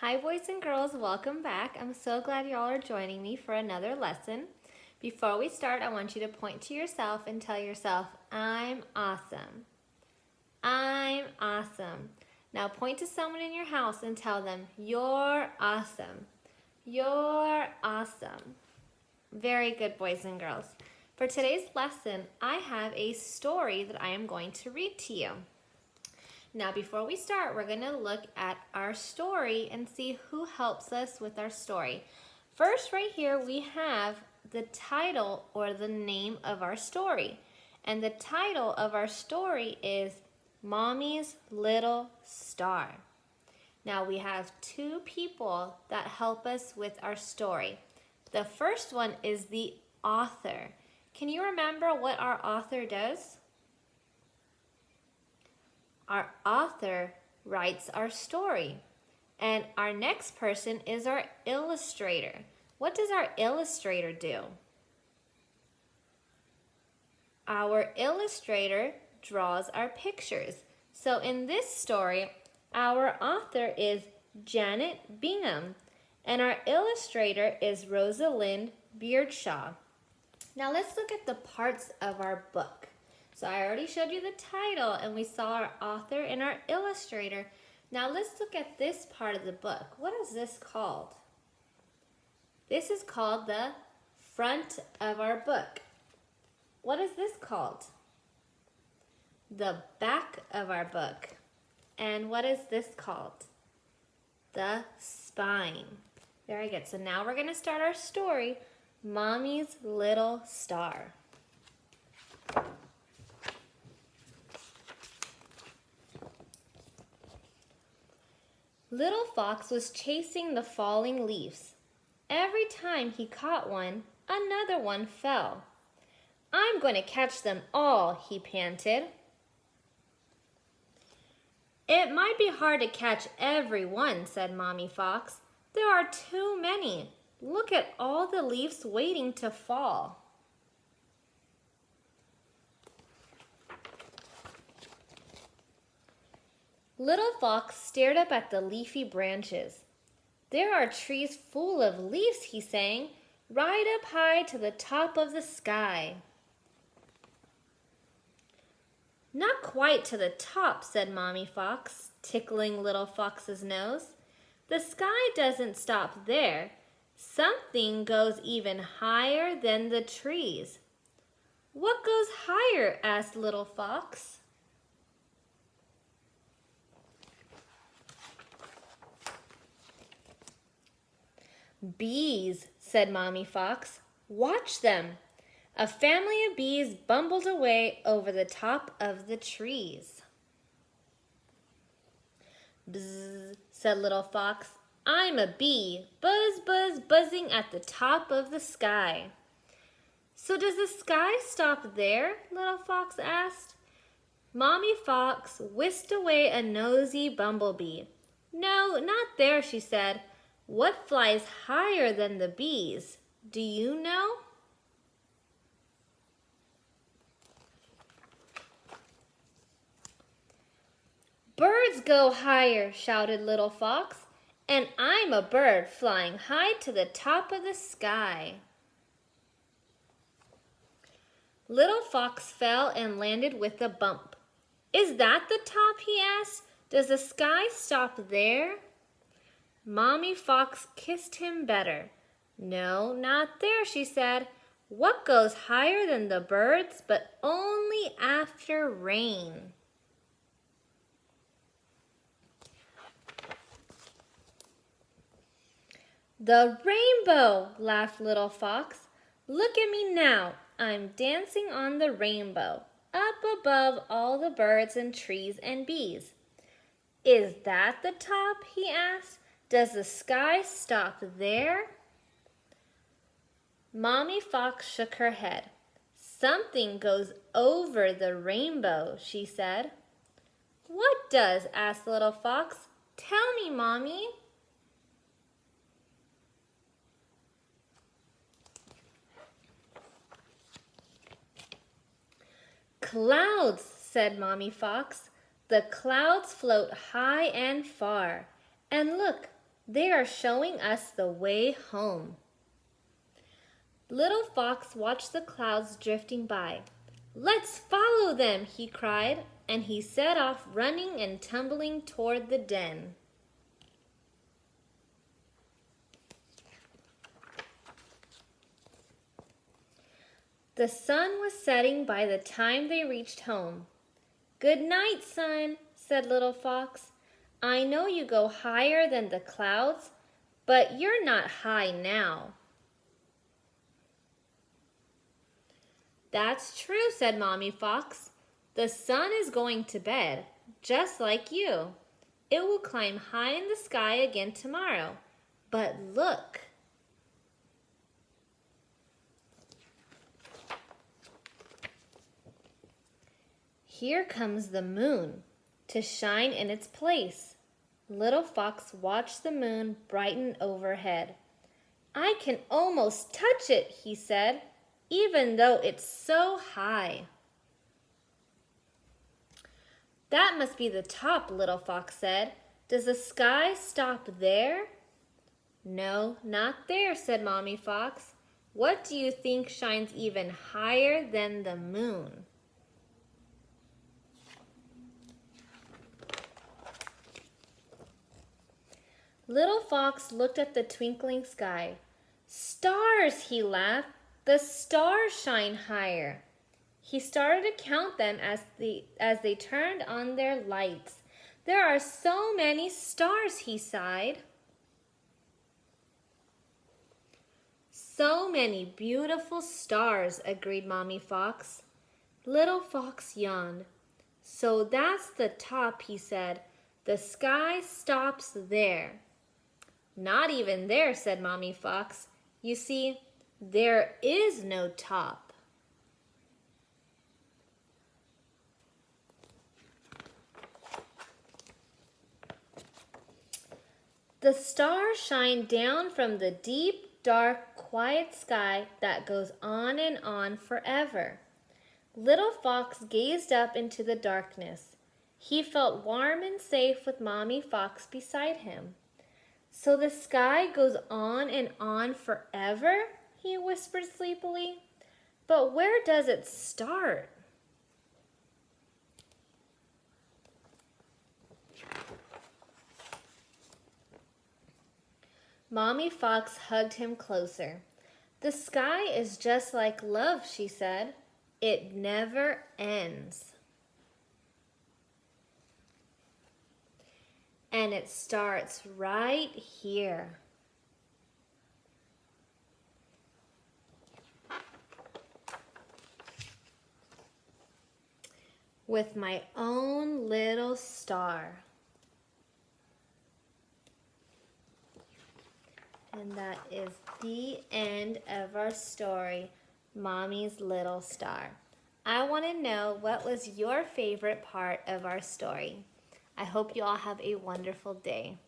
Hi boys and girls, welcome back. I'm so glad y'all are joining me for another lesson. Before we start, I want you to point to yourself and tell yourself, I'm awesome. I'm awesome. Now point to someone in your house and tell them, you're awesome. You're awesome. Very good, boys and girls. For today's lesson, I have a story that I am going to read to you. Now, before we start, we're going to look at our story and see who helps us with our story. First, right here, we have the title or the name of our story. And the title of our story is Mommy's Little Star. Now, we have two people that help us with our story. The first one is the author. Can you remember what our author does? Our author writes our story. And our next person is our illustrator. What does our illustrator do? Our illustrator draws our pictures. So in this story, our author is Janet Bingham, and our illustrator is Rosalind Beardshaw. Now let's look at the parts of our book. So I already showed you the title and we saw our author and our illustrator. Now let's look at this part of the book. What is this called? This is called the front of our book. What is this called? The back of our book. And what is this called? The spine. Very good. So now we're going to start our story, Mommy's Little Star. Little Fox was chasing the falling leaves. Every time he caught one, another one fell. I'm going to catch them all, he panted. It might be hard to catch every one, said Mommy Fox. There are too many. Look at all the leaves waiting to fall. Little Fox stared up at the leafy branches. There are trees full of leaves, he sang, right up high to the top of the sky. Not quite to the top, said Mommy Fox, tickling Little Fox's nose. The sky doesn't stop there. Something goes even higher than the trees. What goes higher? Asked Little Fox. Bees, said Mommy Fox. Watch them. A family of bees bumbled away over the top of the trees. Bzz, said Little Fox. I'm a bee, buzz, buzz, buzzing at the top of the sky. So does the sky stop there? Little Fox asked. Mommy Fox whisked away a nosy bumblebee. No, not there, she said. What flies higher than the bees? Do you know? Birds go higher, shouted Little Fox, and I'm a bird flying high to the top of the sky. Little Fox fell and landed with a bump. Is that the top? He asked. Does the sky stop there? Mommy Fox kissed him better. No, not there, she said. What goes higher than the birds, but only after rain? The rainbow, laughed Little Fox. Look at me now. I'm dancing on the rainbow, up above all the birds and trees and bees. Is that the top? He asked. Does the sky stop there? Mommy Fox shook her head. Something goes over the rainbow, she said. What does? Asked Little Fox. Tell me, Mommy. Clouds, said Mommy Fox. The clouds float high and far. And look, They are showing us the way home. Little Fox watched the clouds drifting by. Let's follow them, he cried, and he set off running and tumbling toward the den. The sun was setting by the time they reached home. Good night, sun, said Little Fox. I know you go higher than the clouds, but you're not high now. That's true, said Mommy Fox. The sun is going to bed, just like you. It will climb high in the sky again tomorrow. But look. Here comes the moon to shine in its place. Little Fox watched the moon brighten overhead. I can almost touch it, he said, even though it's so high. That must be the top, Little Fox said. Does the sky stop there? No, not there, said Mommy Fox. What do you think shines even higher than the moon? Little Fox looked at the twinkling sky. Stars, he laughed. The stars shine higher. He started to count them as they turned on their lights. There are so many stars, he sighed. So many beautiful stars, agreed Mommy Fox. Little Fox yawned. So that's the top, he said. The sky stops there. Not even there, said Mommy Fox. You see, there is no top. The stars shine down from the deep, dark, quiet sky that goes on and on forever. Little Fox gazed up into the darkness. He felt warm and safe with Mommy Fox beside him. So the sky goes on and on forever? He whispered sleepily. But where does it start? Mommy Fox hugged him closer. The sky is just like love, she said. It never ends. And it starts right here. With my own little star. And that is the end of our story, Mommy's Little Star. I want to know what was your favorite part of our story. I hope you all have a wonderful day.